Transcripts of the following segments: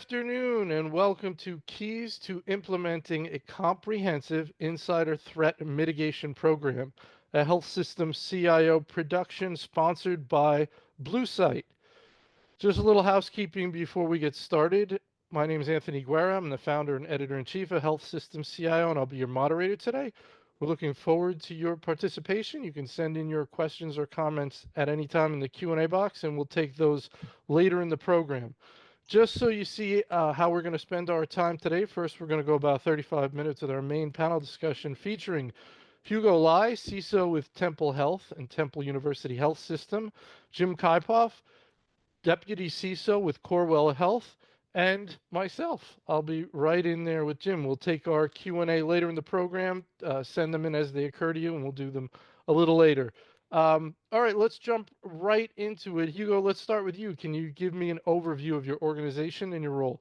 afternoon, and welcome to Keys to Implementing a Comprehensive Insider Threat Mitigation Program, a health system CIO production sponsored by Bluesight. Just a little housekeeping before we get started. My name is Anthony Guerra. I'm the founder and editor-in-chief of Health System CIO, and I'll be your moderator today. We're looking forward to your participation. You can send in your questions or comments at any time in the Q&A box, and we'll take those later in the program. Just so you see how we're going to spend our time today, first we're going to go about 35 minutes with our main panel discussion featuring Hugo Lai, CISO with Temple Health and Temple University Health System, Jim Kaipoff, Deputy CISO with Corewell Health, and myself. I'll be right in there with Jim. We'll take our Q&A later in the program, send them in as they occur to you, and we'll do them a little later. All right, let's jump right into it. Hugo, let's start with you. Can you give me an overview of your organization and your role?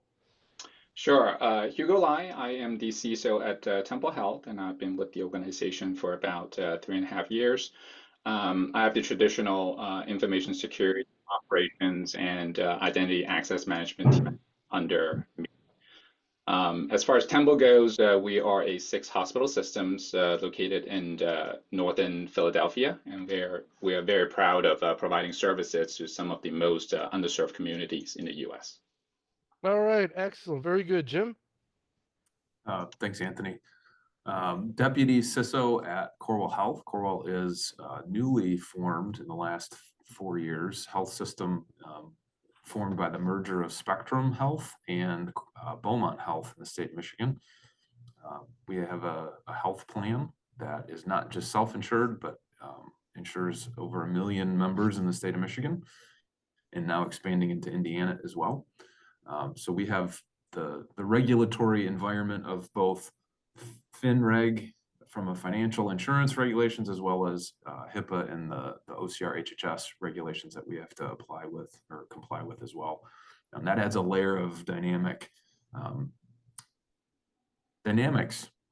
Sure. Hugo Lai, I am the CISO at Temple Health, and I've been with the organization for about 3.5 years. I have the traditional information security operations and identity access management team under me. As far as Temple goes, we are a 6 hospital systems located in northern Philadelphia, and we are very proud of providing services to some of the most underserved communities in the U.S. All right, excellent. Very good. Jim? Thanks, Anthony. Deputy CISO at Corewell Health. Corewell is newly formed in the last 4 years, health system formed by the merger of Spectrum Health and Beaumont Health in the state of Michigan. We have a health plan that is not just self-insured, but insures over 1 million members in the state of Michigan, and now expanding into Indiana as well. So we have the regulatory environment of both FinReg from a financial insurance regulations, as well as HIPAA and the OCR HHS regulations that we have to apply with or comply with as well. And that adds a layer of dynamics,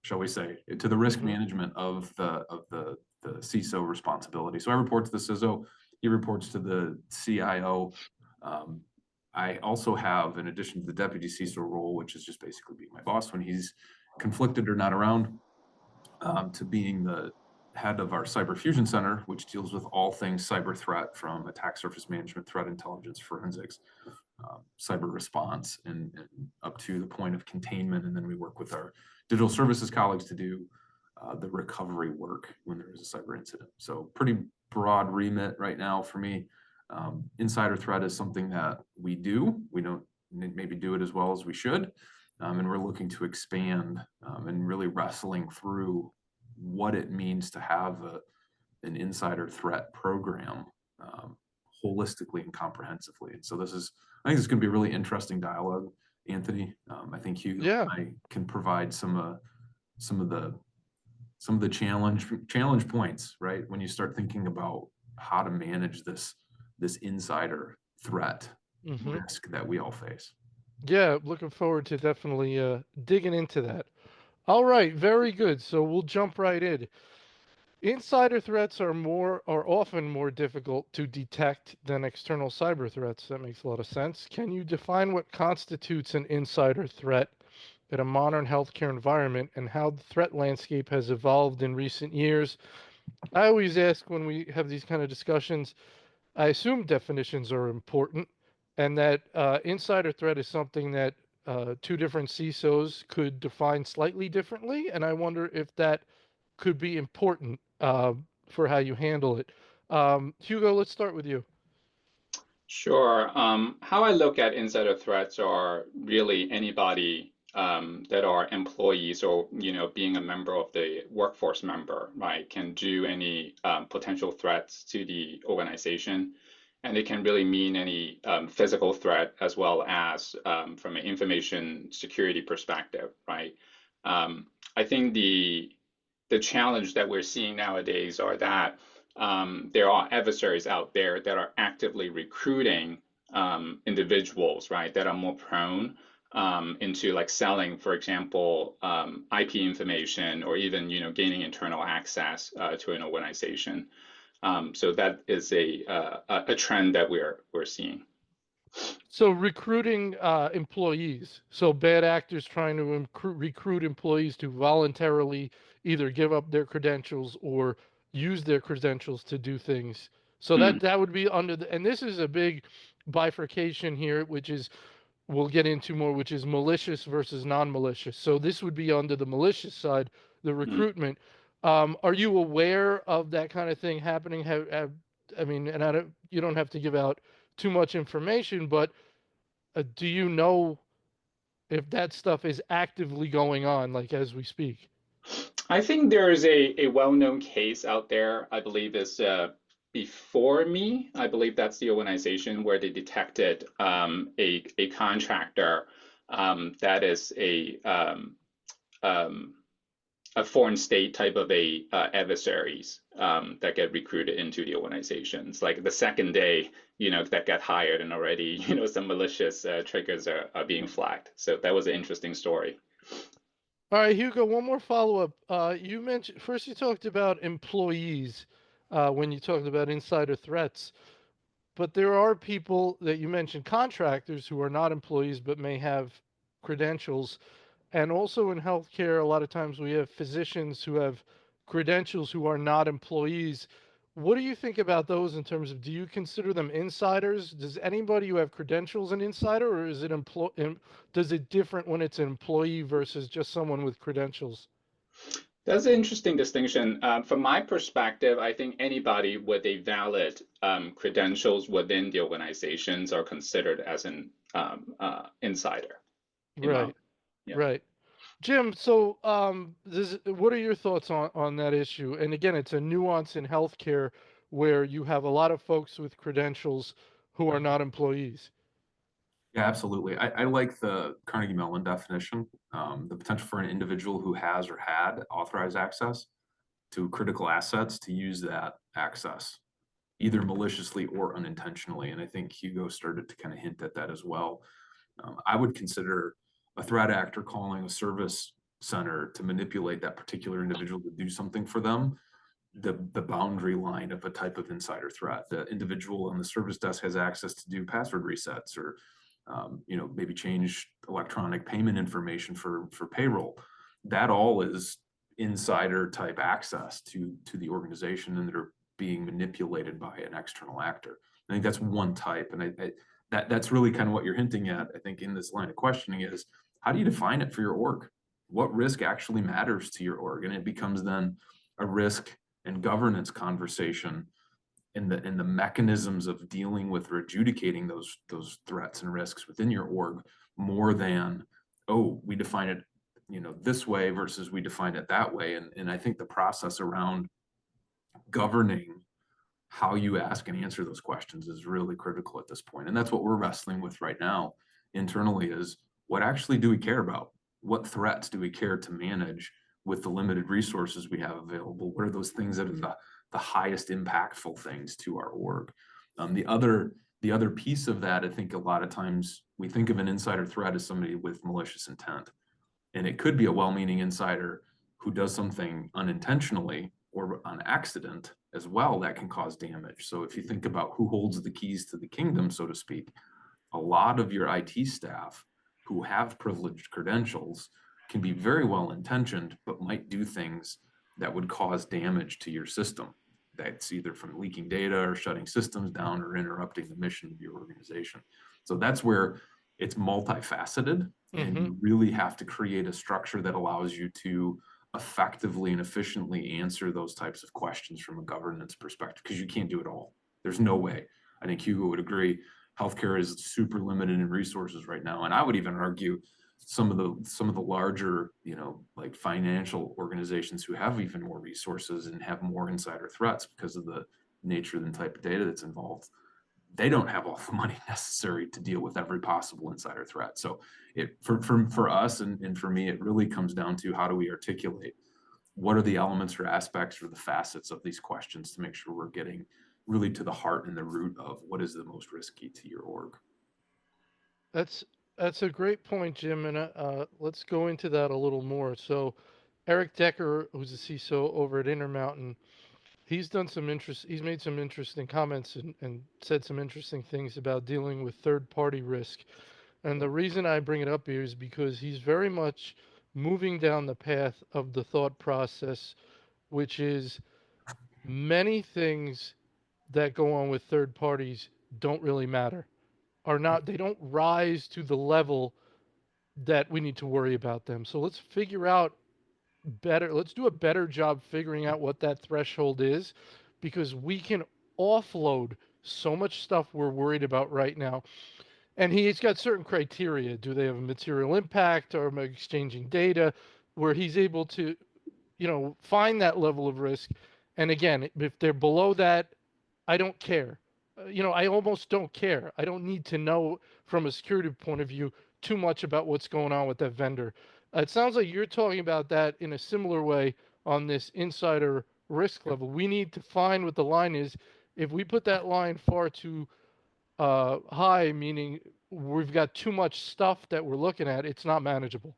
shall we say, to the risk management of the CISO responsibility. So I report to the CISO, he reports to the CIO. I also have, in addition to the deputy CISO role, which is just basically being my boss when he's conflicted or not around, to being the head of our Cyber Fusion Center, which deals with all things cyber threat, from attack surface management, threat intelligence, forensics, cyber response, and up to the point of containment. And then we work with our digital services colleagues to do the recovery work when there is a cyber incident. So pretty broad remit right now for me. Insider threat is something that we do. We don't maybe do it as well as we should. And we're looking to expand and really wrestling through what it means to have an insider threat program holistically and comprehensively. And so I think this is going to be a really interesting dialogue, Anthony. I think you and I can provide some of the challenge points, right? When you start thinking about how to manage this insider threat risk that we all face. Yeah, looking forward to definitely digging into that. All right, very good. So we'll jump right in. Insider threats are often more difficult to detect than external cyber threats. That makes a lot of sense. Can you define what constitutes an insider threat in a modern healthcare environment and how the threat landscape has evolved in recent years? I always ask when we have these kind of discussions, I assume definitions are important, and that insider threat is something that two different CISOs could define slightly differently, and I wonder if that could be important for how you handle it. Hugo, let's start with you. Sure. How I look at insider threats are really anybody that are employees or being a member of the workforce member, right, can do any potential threats to the organization. And it can really mean any physical threat as well as from an information security perspective, right? I think the challenge that we're seeing nowadays are that there are adversaries out there that are actively recruiting individuals, right, that are more prone into like selling, for example, IP information, or even gaining internal access to an organization. So that is a trend that we're seeing. So recruiting employees. So bad actors trying to recruit employees to voluntarily either give up their credentials or use their credentials to do things. So Mm, that would be under the, and this is a big bifurcation here, which is we'll get into more, which is malicious versus non-malicious. So this would be under the malicious side, the mm. recruitment. Are you aware of that kind of thing happening? I mean, and you don't have to give out too much information, but do you know if that stuff is actively going on, like as we speak? I think there is a well-known case out there. I believe is Before Me. I believe that's the organization where they detected a contractor that is um, a foreign state type of a adversaries that get recruited into the organizations. Like the second day, that get hired, and already, some malicious triggers are being flagged. So that was an interesting story. All right, Hugo, one more follow-up. You mentioned first you talked about employees when you talked about insider threats, but there are people that you mentioned, contractors who are not employees but may have credentials. And also in healthcare, a lot of times we have physicians who have credentials who are not employees. What do you think about those in terms of do you consider them insiders? Does anybody who have credentials an insider, or is it does it different when it's an employee versus just someone with credentials? That's an interesting distinction. From my perspective, I think anybody with a valid credentials within the organizations are considered as an insider. You know, Right, yeah. right. Jim, so what are your thoughts on that issue? And again, it's a nuance in healthcare where you have a lot of folks with credentials who are not employees. Yeah, absolutely. I like the Carnegie Mellon definition, the potential for an individual who has or had authorized access to critical assets to use that access, either maliciously or unintentionally. And I think Hugo started to kind of hint at that as well. I would consider a threat actor calling a service center to manipulate that particular individual to do something for them, the boundary line of a type of insider threat. The individual on the service desk has access to do password resets or maybe change electronic payment information for payroll. That all is insider type access to the organization, and they're being manipulated by an external actor. I think that's one type, and that's really kind of what you're hinting at. I think in this line of questioning is how do you define it for your org? What risk actually matters to your org, and it becomes then a risk and governance conversation in the mechanisms of dealing with or adjudicating those threats and risks within your org more than, oh, we define it this way versus we define it that way. And I think the process around governing how you ask and answer those questions is really critical at this point. And that's what we're wrestling with right now internally is what actually do we care about? What threats do we care to manage with the limited resources we have available? What are those things that are the highest impactful things to our org? The other piece of that, I think a lot of times we think of an insider threat as somebody with malicious intent. And it could be a well-meaning insider who does something unintentionally or on accident as well that can cause damage. So if you think about who holds the keys to the kingdom, so to speak, a lot of your IT staff who have privileged credentials can be very well intentioned, but might do things that would cause damage to your system. That's either from leaking data or shutting systems down or interrupting the mission of your organization. So that's where it's multifaceted, and Hmm. you really have to create a structure that allows you to effectively and efficiently answer those types of questions from a governance perspective, because you can't do it all. There's no way. I think Hugo would agree. Healthcare is super limited in resources right now, and I would even argue some of the larger, like financial organizations who have even more resources and have more insider threats because of the nature and type of data that's involved, they don't have all the money necessary to deal with every possible insider threat. So for us and for me, it really comes down to how do we articulate what are the elements or aspects or the facets of these questions to make sure we're getting really to the heart and the root of what is the most risky to your org. That's that's a great point, Jim, and let's go into that a little more. So, Eric Decker, who's the CISO over at Intermountain, He's done some interest. He's made some interesting comments and said some interesting things about dealing with third party risk. And the reason I bring it up here is because he's very much moving down the path of the thought process, which is many things that go on with third parties don't really matter, are not, they don't rise to the level that we need to worry about them. So let's figure out better, let's do a better job figuring out what that threshold is, because we can offload so much stuff we're worried about right now. And he's got certain criteria. Do they have a material impact, or am I exchanging data, where he's able to, find that level of risk. And again, if they're below that, I don't care. I almost don't care. I don't need to know from a security point of view too much about what's going on with that vendor. It sounds like you're talking about that in a similar way on this insider risk level. We need to find what the line is. If we put that line far too high, meaning we've got too much stuff that we're looking at, it's not manageable.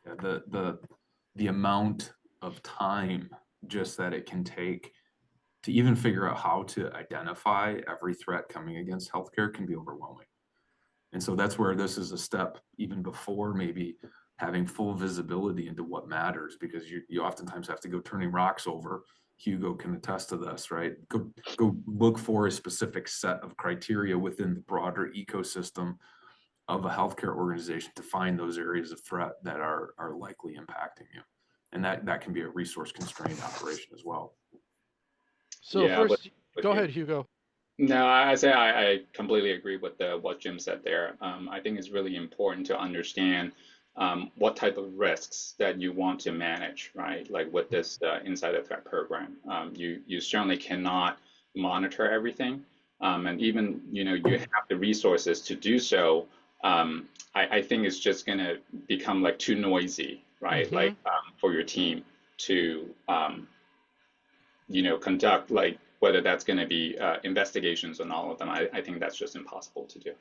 Yeah, the amount of time just that it can take to even figure out how to identify every threat coming against healthcare can be overwhelming. And so that's where this is a step even before maybe having full visibility into what matters, because you oftentimes have to go turning rocks over. Hugo can attest to this, right? Go look for a specific set of criteria within the broader ecosystem of a healthcare organization to find those areas of threat that are likely impacting you. And that can be a resource constrained operation as well. So Yeah, first, with go you. ahead, Hugo. No, I say I completely agree with what Jim said there. I think it's really important to understand what type of risks that you want to manage, right? Like with this insider threat program, you certainly cannot monitor everything, and even you have the resources to do so. I think it's just going to become like too noisy, right? Mm-hmm. Like for your team to conduct like whether that's going to be investigations on all of them. I think that's just impossible to do.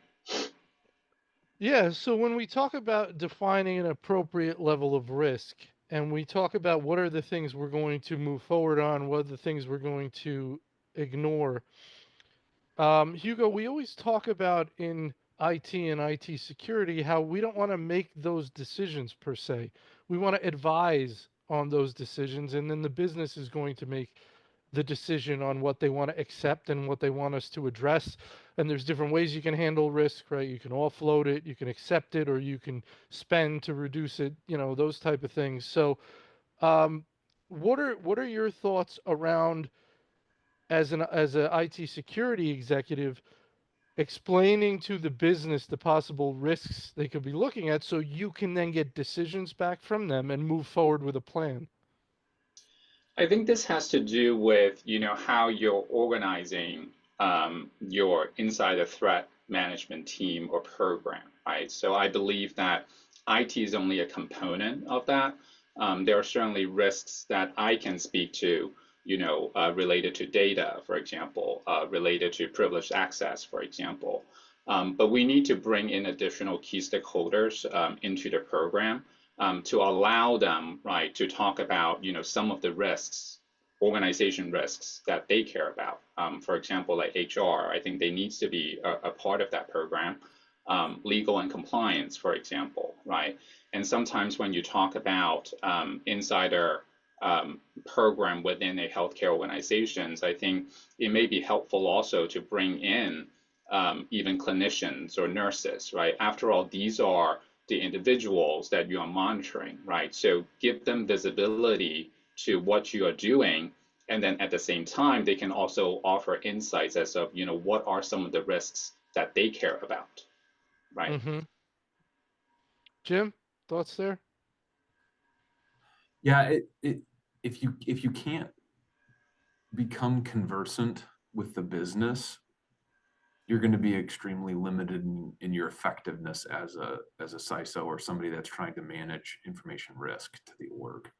Yeah, so when we talk about defining an appropriate level of risk, and we talk about what are the things we're going to move forward on, what are the things we're going to ignore, Hugo, we always talk about in IT and IT security how we don't want to make those decisions per se. We want to advise on those decisions, and then the business is going to make the decision on what they want to accept and what they want us to address. And there's different ways you can handle risk, right? You can offload it, you can accept it, or you can spend to reduce it, those type of things. So, um, what are your thoughts around as a IT security executive explaining to the business the possible risks they could be looking at so you can then get decisions back from them and move forward with a plan? I think this has to do with, how you're organizing your insider threat management team or program, right? So I believe that IT is only a component of that. There are certainly risks that I can speak to, related to data, for example, related to privileged access, for example. But we need to bring in additional key stakeholders into the program to allow them, right, to talk about, some of the risks, organization risks that they care about. For example, like HR, I think they needs to be a part of that program. Legal and compliance, for example, right? And sometimes when you talk about insider program within a healthcare organizations, I think it may be helpful also to bring in even clinicians or nurses, right? After all, these are the individuals that you are monitoring, right? So give them visibility to what you are doing. And then at the same time, they can also offer insights as of, what are some of the risks that they care about, right? Mm-hmm. Jim, thoughts there? Yeah, if you can't become conversant with the business, you're going to be extremely limited in your effectiveness as a CISO or somebody that's trying to manage information risk to the org.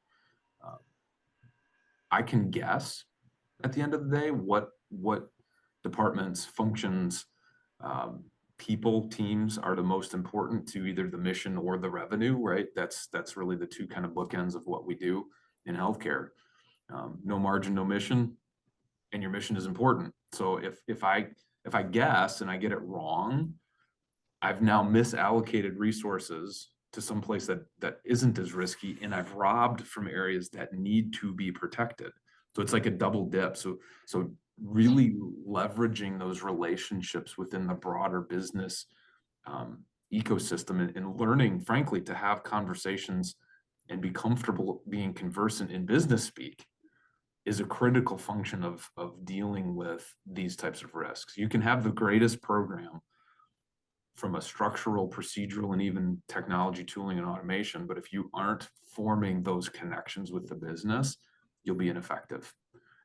Uh, I can guess at the end of the day what departments, functions, people, teams are the most important to either the mission or the revenue, right? That's really the two kind of bookends of what we do in healthcare. No margin, no mission, and your mission is important. So if I guess and I get it wrong, I've now misallocated resources to some place that isn't as risky, and I've robbed from areas that need to be protected. So it's like a double dip. So really leveraging those relationships within the broader business ecosystem, and learning, frankly, to have conversations and be comfortable being conversant in business speak is a critical function of dealing with these types of risks. You can have the greatest program from a structural, procedural, and even technology tooling and automation, but if you aren't forming those connections with the business, you'll be ineffective.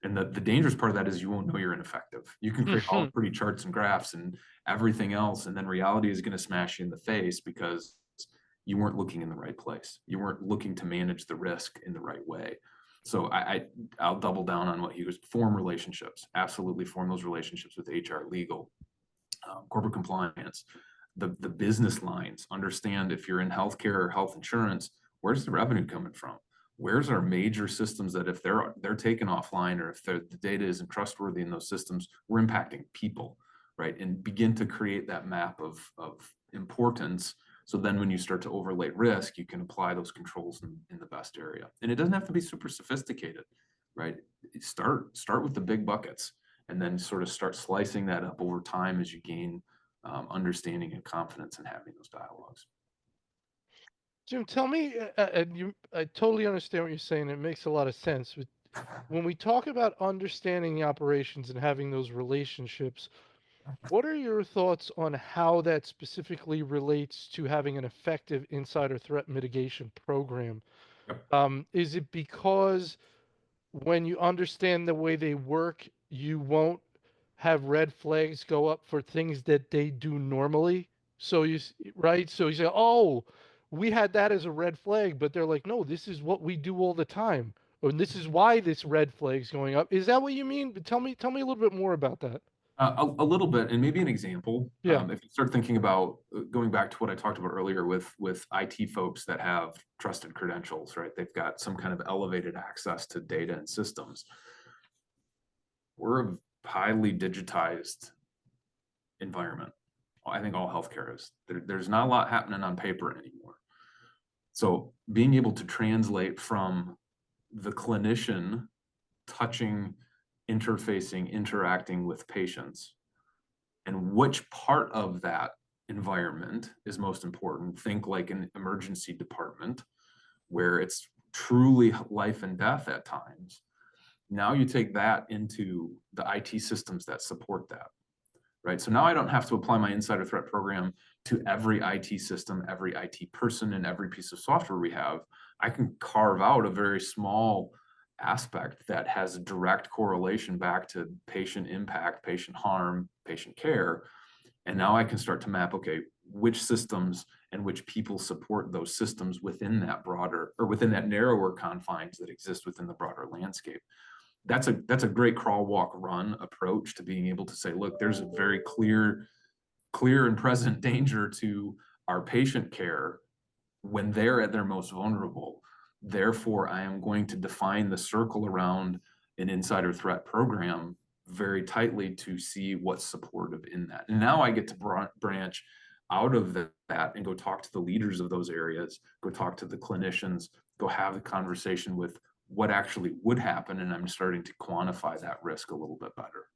And the dangerous part of that is you won't know you're ineffective. You can create all pretty charts and graphs and everything else, and then reality is going to smash you in the face because you weren't looking in the right place. You weren't looking to manage the risk in the right way. So I'll double down on what he was. Form relationships. Absolutely form those relationships with HR, legal, corporate compliance, the business lines. Understand if you're in healthcare or health insurance, where's the revenue coming from? Where's our major systems that if they're taken offline, or if the data isn't trustworthy in those systems, we're impacting people, right? And begin to create that map of importance. So then when you start to overlay risk, you can apply those controls in the best area. And it doesn't have to be super sophisticated, right? Start with the big buckets, and then sort of start slicing that up over time as you gain understanding and confidence in having those dialogues. Jim, tell me, I totally understand what you're saying. It makes a lot of sense. But when we talk about understanding the operations and having those relationships, what are your thoughts on how that specifically relates to having an effective insider threat mitigation program? Yep. Is it because when you understand the way they work, you won't have red flags go up for things that they do normally? So right? So you say, "Oh, we had that as a red flag," but they're like, "No, this is what we do all the time." Or this is why this red flag's going up. Is that what you mean? Tell me a little bit more about that. A little bit, and maybe an example. Yeah. If you start thinking about going back to what I talked about earlier with IT folks that have trusted credentials, right? They've got some kind of elevated access to data and systems. We're a highly digitized environment. I think all healthcare is. There's not a lot happening on paper anymore. So being able to translate from the clinician touching, interfacing, interacting with patients, and which part of that environment is most important. Think like an emergency department where it's truly life and death at times. Now you take that into the IT systems that support that, right? So now I don't have to apply my insider threat program to every IT system, every IT person, and every piece of software we have. I can carve out a very small aspect that has a direct correlation back to patient impact, patient harm, patient care. And now I can start to map, okay, which systems and which people support those systems within that broader, or within that narrower confines that exist within the broader landscape. That's a great crawl, walk, run approach to being able to say, look, there's a very clear and present danger to our patient care when they're at their most vulnerable. Therefore, I am going to define the circle around an insider threat program very tightly to see what's supportive in that. And now I get to branch out of that and go talk to the leaders of those areas, go talk to the clinicians, go have a conversation with what actually would happen. And I'm starting to quantify that risk a little bit better.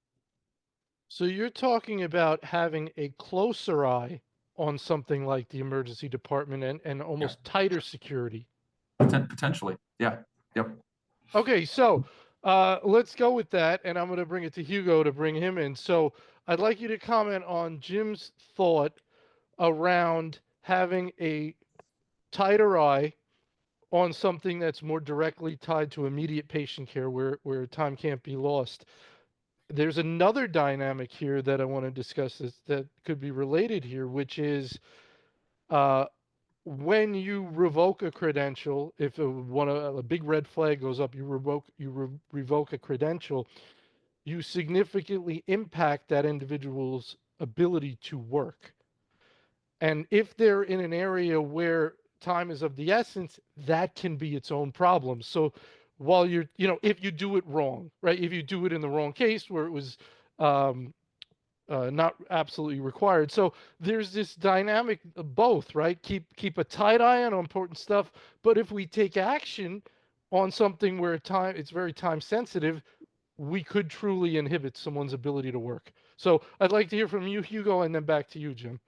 So you're talking about having a closer eye on something like the emergency department and Yeah. almost tighter security. Potentially. Yeah. Yep. Okay, so let's go with that, and I'm going to bring it to Hugo to bring him in. So I'd like you to comment on Jim's thought around having a tighter eye on something that's more directly tied to immediate patient care where time can't be lost. There's another dynamic here that I want to discuss that could be related here, which is uh, when you revoke a credential, if a big red flag goes up, revoke a credential, you significantly impact that individual's ability to work. And if they're in an area where time is of the essence, that can be its own problem. So while you're, if you do it wrong, right? If you do it in the wrong case where it was um, not absolutely required. So there's this dynamic of both, right? Keep a tight eye on important stuff, but if we take action on something where it's very time sensitive, we could truly inhibit someone's ability to work. So I'd like to hear from you, Hugo, and then back to you, Jim.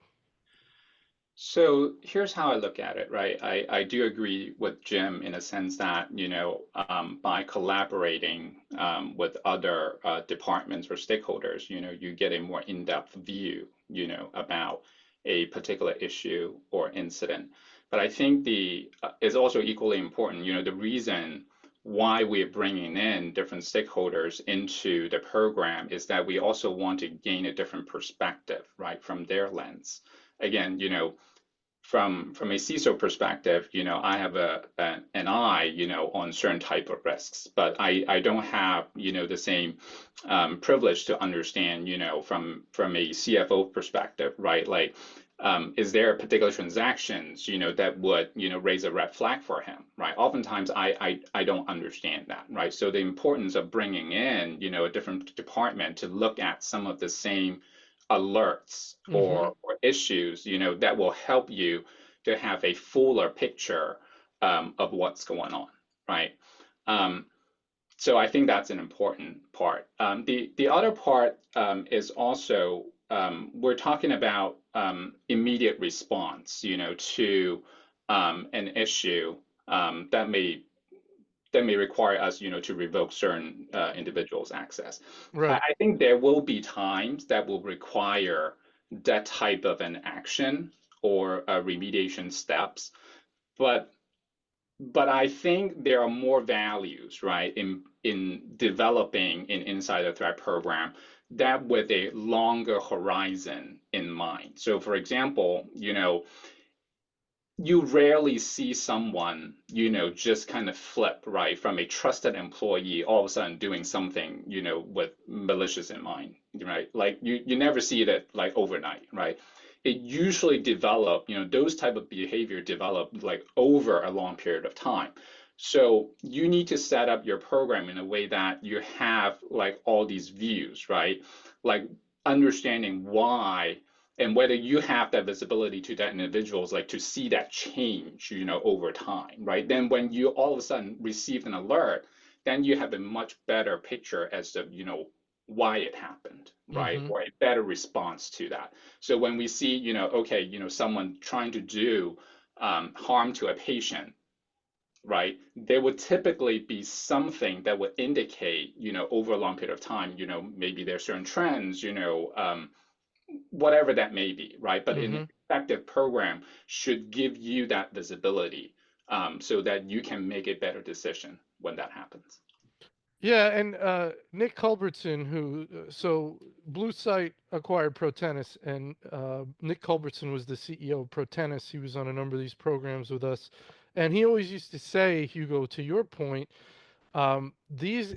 So here's how I look at it, right? I do agree with Jim in a sense that, by collaborating with other departments or stakeholders, you get a more in-depth view, about a particular issue or incident. But I think the is also equally important, the reason why we're bringing in different stakeholders into the program is that we also want to gain a different perspective, right, from their lens. Again, from a CISO perspective, I have an eye, on certain type of risks, but I don't have, the same privilege to understand, from a CFO perspective, right? Like, is there particular transactions, that would, raise a red flag for him, right? Oftentimes, I don't understand that, right? So the importance of bringing in, a different department to look at some of the same alerts Mm-hmm. or issues, that will help you to have a fuller picture of what's going on, right? Um, so I think that's an important part. The other part is also we're talking about immediate response, to an issue that may require us, to revoke certain individuals' access. I, Right. I think there will be times that will require that type of an action or remediation steps, but I think there are more values, right, in developing an insider threat program that with a longer horizon in mind. So, for example, you rarely see someone, just kind of flip, right, from a trusted employee all of a sudden doing something, with malicious in mind, right? Like you never see that like overnight, right? It usually develop, those type of behavior develop like over a long period of time. So you need to set up your program in a way that you have like all these views, right? Like understanding why and whether you have that visibility to that individuals like to see that change over time, right? Then when you all of a sudden receive an alert, then you have a much better picture as to why it happened, right? Mm-hmm. Or a better response to that. So when we see okay, someone trying to do harm to a patient, right, there would typically be something that would indicate over a long period of time, maybe there's certain trends, whatever that may be, right? But an Mm-hmm. effective program should give you that visibility so that you can make a better decision when that happens. Yeah, and Nick Culbertson, so Blue Site acquired Protennis, and Nick Culbertson was the CEO of Protennis. He was on a number of these programs with us, and he always used to say, Hugo, to your point, these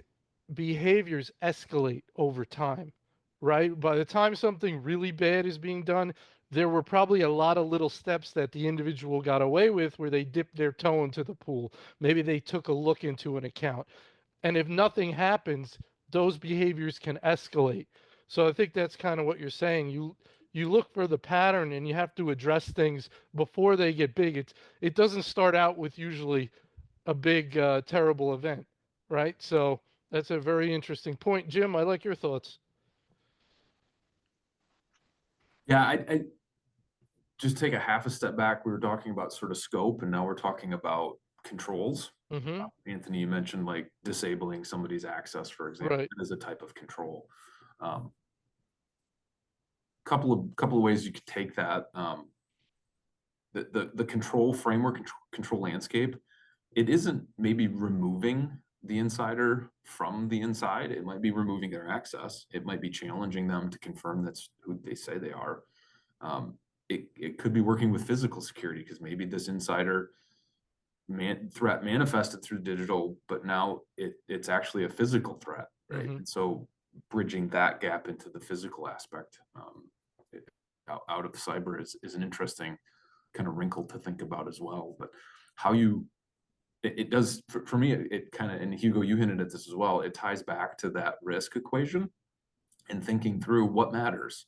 behaviors escalate over time, right? By the time something really bad is being done, there were probably a lot of little steps that the individual got away with where they dipped their toe into the pool. Maybe they took a look into an account. And if nothing happens, those behaviors can escalate. So I think that's kind of what you're saying. You look for the pattern and you have to address things before they get big. It doesn't start out with usually a big terrible event, right? So that's a very interesting point. Jim, I like your thoughts. Yeah, I just take a half a step back. We were talking about sort of scope, and now we're talking about controls. Mm-hmm. Anthony, you mentioned like disabling somebody's access, for example, Right. as a type of control. Um, couple of ways you could take that. The control framework, control landscape, it isn't maybe removing the insider from the inside. It might be removing their access. It might be challenging them to confirm that's who they say they are. It could be working with physical security because maybe this insider threat manifested through digital, but now it's actually a physical threat, right? Mm-hmm. And so bridging that gap into the physical aspect out of cyber is an interesting kind of wrinkle to think about as well. But how you it does for me, it kind of, and Hugo, you hinted at this as well, it ties back to that risk equation and thinking through what matters.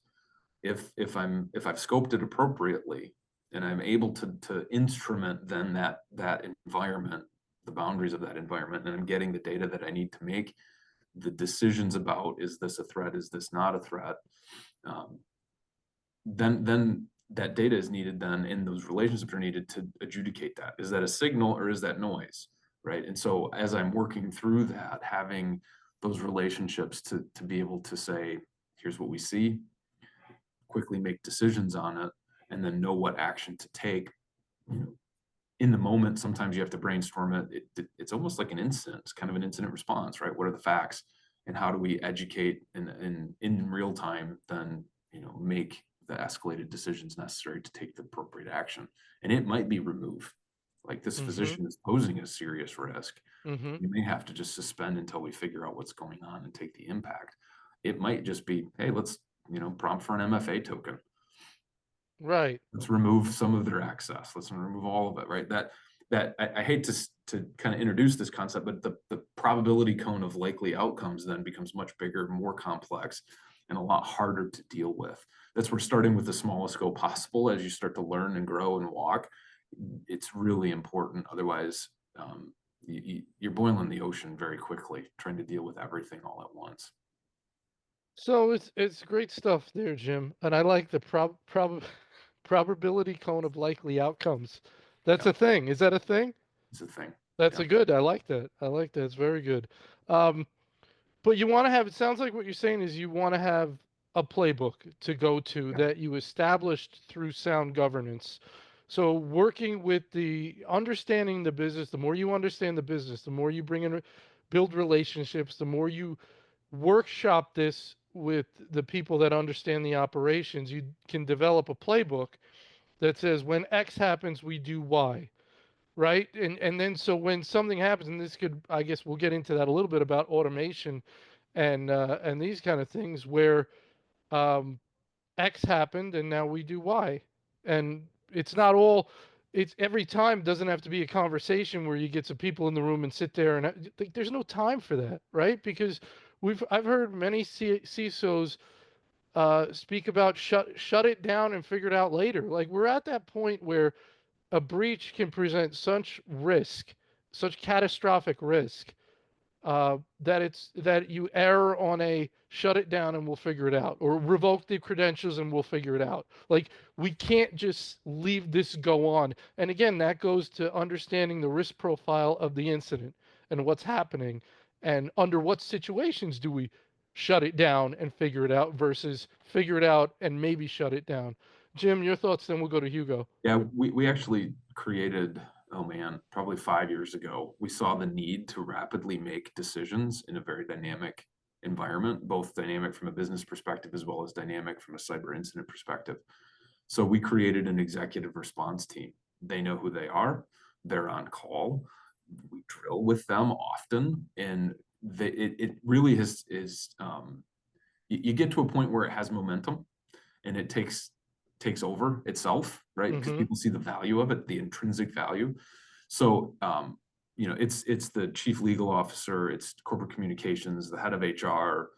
If I've scoped it appropriately and I'm able to instrument then that environment, the boundaries of that environment, and I'm getting the data that I need to make the decisions about, is this a threat, is this not a threat, um, then that data is needed, then in those relationships are needed to adjudicate that. Is that a signal or is that noise, right? And so as I'm working through that, having those relationships to be able to say, here's what we see, quickly make decisions on it, and then know what action to take. You know, in the moment, sometimes you have to brainstorm it. It's almost like an incident. It's kind of an incident response, right? What are the facts, and how do we educate in real time? Then make the escalated decisions necessary to take the appropriate action. And it might be remove. Like, this Mm-hmm. physician is posing a serious risk. Mm-hmm. We may have to just suspend until we figure out what's going on and take the impact. It might just be, hey, let's prompt for an MFA token. Right. Let's remove some of their access. Let's remove all of it, right? That I hate to kind of introduce this concept, but the probability cone of likely outcomes then becomes much bigger, more complex, and a lot harder to deal with. That's where starting with the smallest scope possible, as you start to learn and grow and walk, it's really important. Otherwise, you're boiling the ocean very quickly, trying to deal with everything all at once. So it's great stuff there, Jim, and I like the probability cone of likely outcomes. That's Yeah, a thing. Is that a thing? it's a thing. That's Yeah, a good. I like that. I like that. It's very good. Um, but you want to have. It sounds like what you're saying is you want to have a playbook to go to yeah, that you established through sound governance. So working with the understanding the business, the more you understand the business, the more you bring in, build relationships, the more you workshop this with the people that understand the operations, you can develop a playbook that says when X happens, we do Y, right? And then so when something happens, and this could, I guess we'll get into that a little bit about automation and these kind of things where um, X happened and now we do Y, and it's not all. It's every time doesn't have to be a conversation where you get some people in the room and sit there and there's no time for that, right? Because I've heard many CISOs speak about shut it down and figure it out later. Like we're at that point where a breach can present such risk, such catastrophic risk, that you err on a shut it down and we'll figure it out, or revoke the credentials and we'll figure it out. Like we can't just leave this go on. And again, that goes to understanding the risk profile of the incident and what's happening, and under what situations do we shut it down and figure it out versus figure it out and maybe shut it down. Jim, your thoughts, then we'll go to Hugo. yeah. We actually created, oh man, probably 5 years ago, we saw the need to rapidly make decisions in a very dynamic environment, both dynamic from a business perspective as well as dynamic from a cyber incident perspective. So we created an executive response team. They know who they are. They're on call. We drill with them often, and it really is. You get to a point where it has momentum, and it takes over itself, right? Because Mm-hmm. people see the value of it, the intrinsic value. So, it's the chief legal officer, it's corporate communications, the head of HR,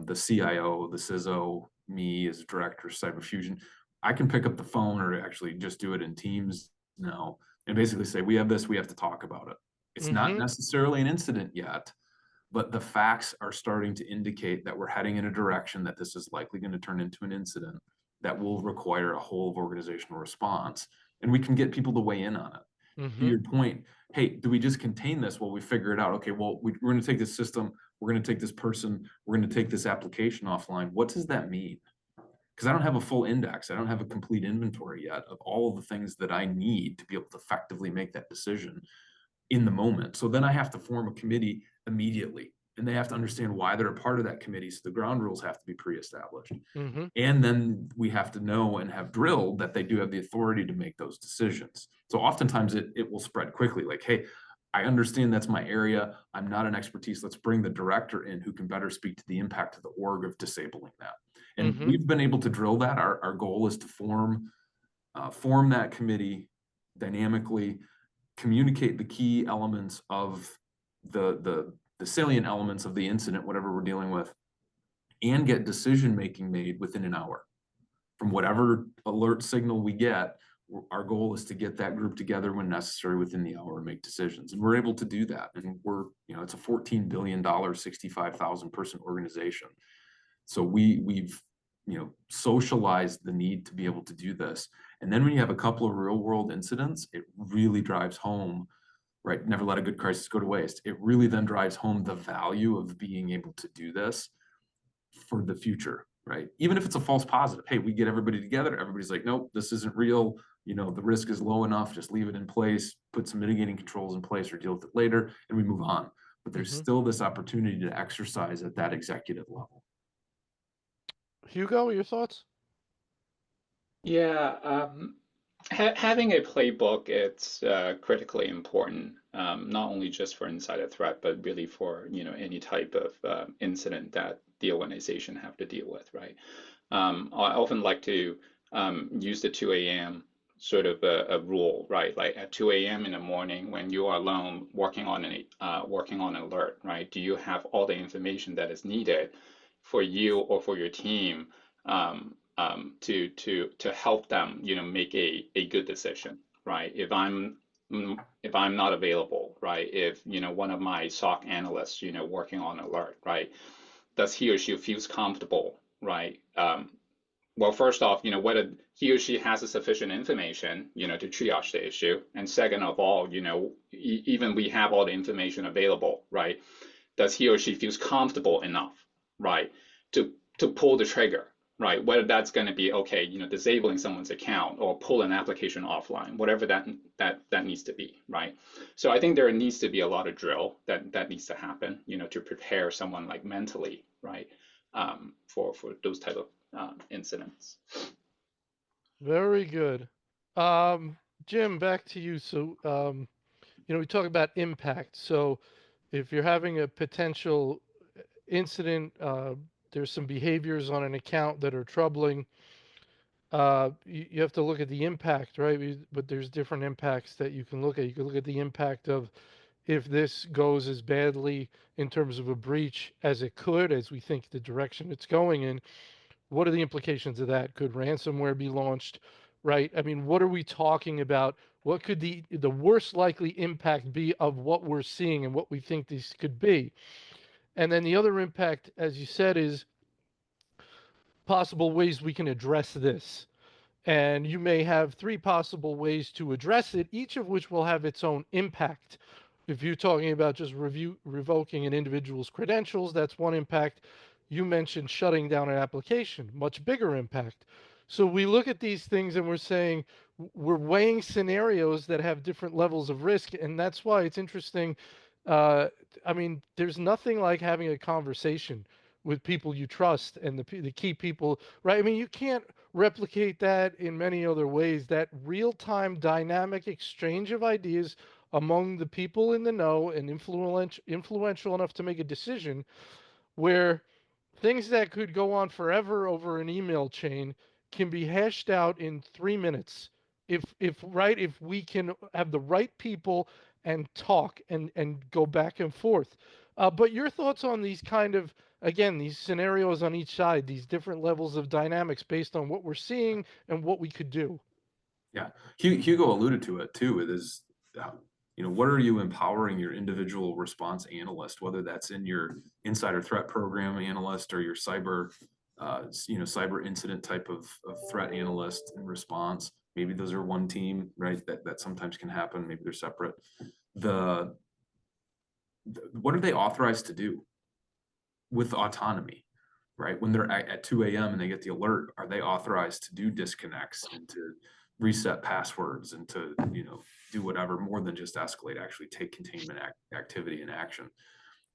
the CIO, the CISO, me as director of cyber fusion. I can pick up the phone, or actually just do it in Teams now, and basically say, we have this, we have to talk about it. It's not Mm-hmm. necessarily an incident yet, but the facts are starting to indicate that we're heading in a direction that this is likely going to turn into an incident that will require a whole of organizational response. And we can get people to weigh in on it. To Mm-hmm. your point, hey, do we just contain this while we figure it out? Okay, well, we're going to take this system, we're going to take this person, we're going to take this application offline. What does that mean? Because I don't have a full index. I don't have a complete inventory yet of all of the things that I need to be able to effectively make that decision in the moment. So then I have to form a committee immediately, and they have to understand why they're a part of that committee. So the ground rules have to be pre-established. Mm-hmm. And then we have to know and have drilled that they do have the authority to make those decisions. So oftentimes it will spread quickly, like, hey, I understand that's my area. I'm not an expertise. Let's bring the director in who can better speak to the impact of the org of disabling that. And Mm-hmm. we've been able to drill that. Our goal is to form that committee dynamically, communicate the key elements of the salient elements of the incident, whatever we're dealing with, and get decision making made within an hour. From whatever alert signal we get, our goal is to get that group together when necessary within the hour and make decisions. And we're able to do that. And we're, it's a $14 billion, 65,000 person organization. So we've, socialized the need to be able to do this. And then when you have a couple of real world incidents, it really drives home, right? Never let a good crisis go to waste. It really then drives home the value of being able to do this for the future, right? Even if it's a false positive, hey, we get everybody together, everybody's like, nope, this isn't real. The risk is low enough, just leave it in place, put some mitigating controls in place or deal with it later, and we move on. But there's still this opportunity to exercise at that executive level. Hugo, your thoughts? Yeah, having a playbook, it's critically important, not only just for insider threat, but really for any type of incident that the organization have to deal with, right? I often like to use the 2 a.m. sort of a rule, right? Like at 2 a.m. in the morning when you are alone working on an alert, right? Do you have all the information that is needed for you or for your team to help them, make a good decision, right? If I'm not available, right? If one of my SOC analysts, working on alert, right? Does he or she feels comfortable, right? Well, first off, whether he or she has the sufficient information, to triage the issue, and second of all, even we have all the information available, right? Does he or she feels comfortable enough, right, to pull the trigger, right? Whether that's going to be okay, disabling someone's account or pull an application offline, whatever that needs to be, right? So I think there needs to be a lot of drill that needs to happen, to prepare someone like mentally, right, for those type of incidents. Very good. Jim, back to you. So, we talk about impact. So, if you're having a potential incident, there's some behaviors on an account that are troubling. You have to look at the impact, right? But there's different impacts that you can look at. You can look at the impact of if this goes as badly in terms of a breach as it could, as we think the direction it's going in. What are the implications of that? Could ransomware be launched, right? I mean, what are we talking about? What could the worst likely impact be of what we're seeing and what we think this could be? And then the other impact, as you said, is possible ways we can address this. And you may have three possible ways to address it, each of which will have its own impact. If you're talking about just revoking an individual's credentials, that's one impact. You mentioned shutting down an application, much bigger impact. So we look at these things and we're saying we're weighing scenarios that have different levels of risk, and that's why it's interesting. Uh, I mean, there's nothing like having a conversation with people you trust and the key people, right? I mean, you can't replicate that in many other ways. That real-time dynamic exchange of ideas among the people in the know and influential enough to make a decision, where things that could go on forever over an email chain can be hashed out in 3 minutes. If we can have the right people and talk and go back and forth. But your thoughts on these kind of, again, these scenarios on each side, these different levels of dynamics based on what we're seeing and what we could do. Yeah, Hugo alluded to it too. It is, what are you empowering your individual response analyst, whether that's in your insider threat program analyst or your cyber, cyber incident type of threat analyst in response. Maybe those are one team, right? That sometimes can happen. Maybe they're separate. What are they authorized to do with autonomy? Right, when they're at 2 a.m. and they get the alert, are they authorized to do disconnects and to reset passwords and to do whatever more than just escalate, actually take containment activity and action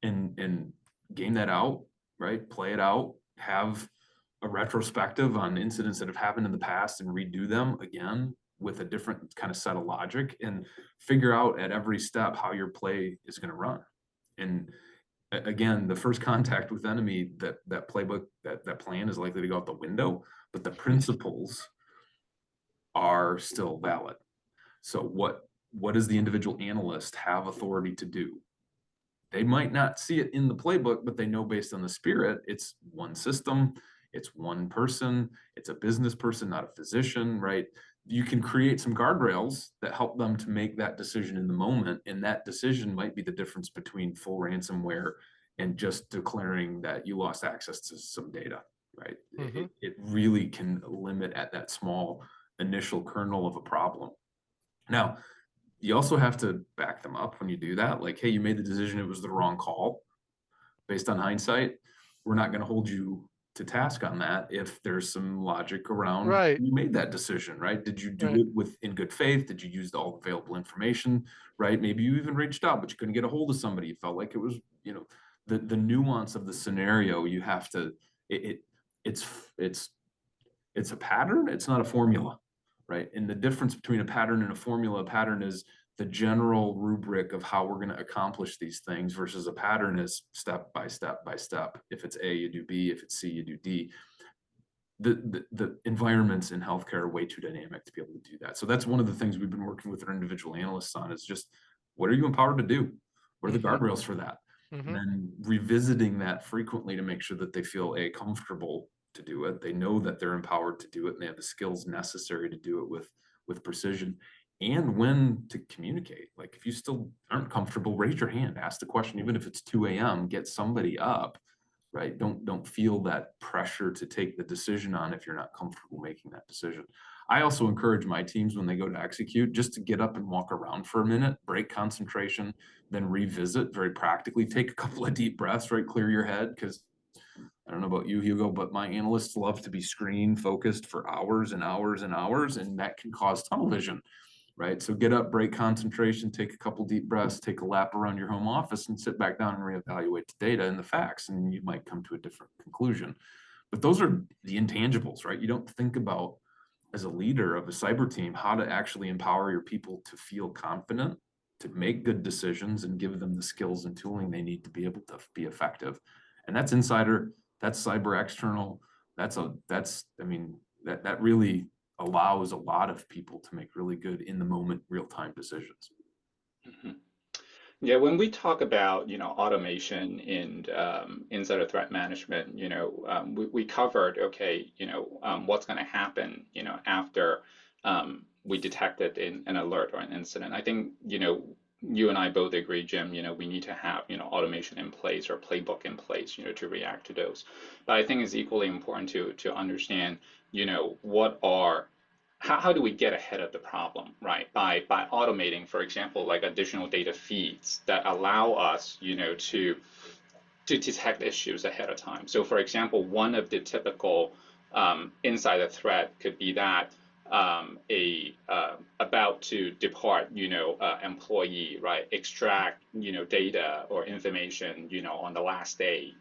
and game that out, right? Play it out, have a retrospective on incidents that have happened in the past and redo them again with a different kind of set of logic and figure out at every step how your play is going to run. And again, the first contact with enemy, that playbook, that plan is likely to go out the window, but the principles are still valid. So what what does the individual analyst have authority to do? They might not see it in the playbook, but they know based on the spirit, it's one system, it's one person, it's a business person, not a physician, right? You can create some guardrails that help them to make that decision in the moment. And that decision might be the difference between full ransomware and just declaring that you lost access to some data, right? Mm-hmm. It really can limit at that small initial kernel of a problem. Now, you also have to back them up when you do that. Like, hey, you made the decision, it was the wrong call. Based on hindsight, we're not going to hold you to task on that if there's some logic around Right. you made that decision, right? Did you do Right. it with in good faith? Did you use all available information, right? Maybe you even reached out, but you couldn't get a hold of somebody. You felt like it was, the nuance of the scenario. You have to, it it's it's it's a pattern. It's not a formula, right? And the difference between a pattern and a pattern is the general rubric of how we're going to accomplish these things versus a pattern is step by step by step. If it's A, you do B. If it's C, you do D. The environments in healthcare are way too dynamic to be able to do that. So that's one of the things we've been working with our individual analysts on is just what are you empowered to do? What are the Mm-hmm. guardrails for that? And Mm-hmm. then revisiting that frequently to make sure that they feel comfortable to do it. They know that they're empowered to do it and they have the skills necessary to do it with precision and when to communicate. Like if you still aren't comfortable, raise your hand, ask the question, even if it's 2 a.m., get somebody up, right? Don't feel that pressure to take the decision on if you're not comfortable making that decision. I also encourage my teams when they go to execute just to get up and walk around for a minute, break concentration, then revisit very practically, take a couple of deep breaths, right? Clear your head. Because I don't know about you, Hugo, but my analysts love to be screen focused for hours and hours and hours, and that can cause tunnel vision, right? So get up, break concentration, take a couple deep breaths, take a lap around your home office and sit back down and reevaluate the data and the facts, and you might come to a different conclusion. But those are the intangibles, right? You don't think about as a leader of a cyber team how to actually empower your people to feel confident, to make good decisions and give them the skills and tooling they need to be able to be effective. And that's insider, that's cyber external, that really allows a lot of people to make really good in the moment real-time decisions. Mhm. Yeah, when we talk about, automation and insider threat management, we covered, okay, what's going to happen, after we detected an alert or an incident. I think, you and I both agree, Jim, we need to have, automation in place or playbook in place, to react to those. But I think it's equally important to understand, what are how do we get ahead of the problem, right? By automating, for example, like additional data feeds that allow us, to detect issues ahead of time. So, for example, one of the typical insider threat could be that a about to depart, employee, right, extract, data or information, on the last day,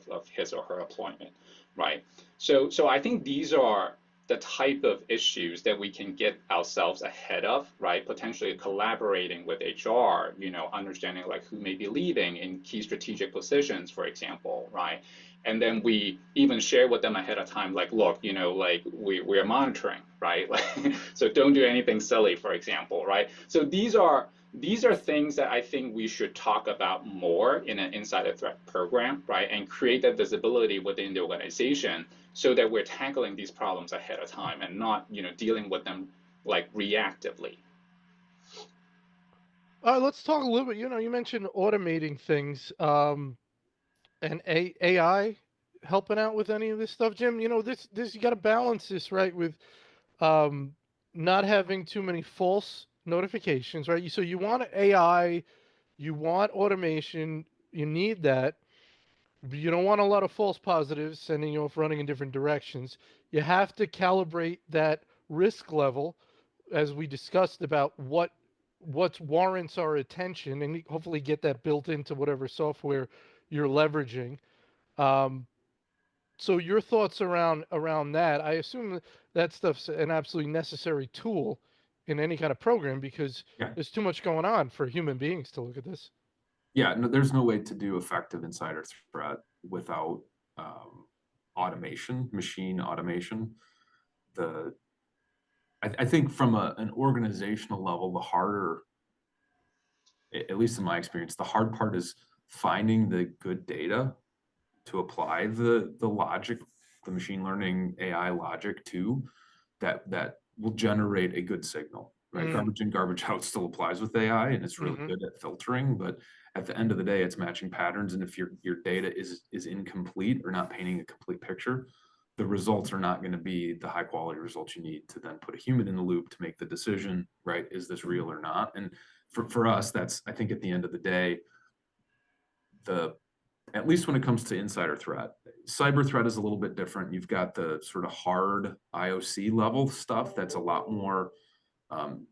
of his or her employment, right? So I think these are the type of issues that we can get ourselves ahead of, right? Potentially collaborating with HR, understanding like who may be leaving in key strategic positions, for example, right? And then we even share with them ahead of time, like, look, like we're monitoring, right? Like, so don't do anything silly, for example, right? So these are things that I think we should talk about more in an insider threat program, right? And create that visibility within the organization so that we're tackling these problems ahead of time and not, dealing with them like reactively. Let's talk a little bit. You mentioned automating things, and AI helping out with any of this stuff, Jim. This you got to balance this right with um, not having too many false notifications, right? So you want AI, you want automation, you need that. But you don't want a lot of false positives sending you off running in different directions. You have to calibrate that risk level, as we discussed about what warrants our attention, and hopefully get that built into whatever software you're leveraging. Um, so your thoughts around that? I assume that stuff's an absolutely necessary tool in any kind of program because Yeah. there's too much going on for human beings to look at this. Yeah, no, there's no way to do effective insider threat without automation, machine automation. The I think from an organizational level, the harder at least in my experience, the hard part is finding the good data to apply the logic, the machine learning AI logic to that will generate a good signal, right? Mm, Garbage in, garbage out still applies with AI, and it's really hmm. good at filtering, but at the end of the day, it's matching patterns. And if your data is incomplete or not painting a complete picture, the results are not going to be the high quality results you need to then put a human in the loop to make the decision, right? Is this real or not? And for us, that's, I think at the end of the day, the at least when it comes to insider threat. Cyber threat is a little bit different. You've got the sort of hard IOC level stuff that's a lot more,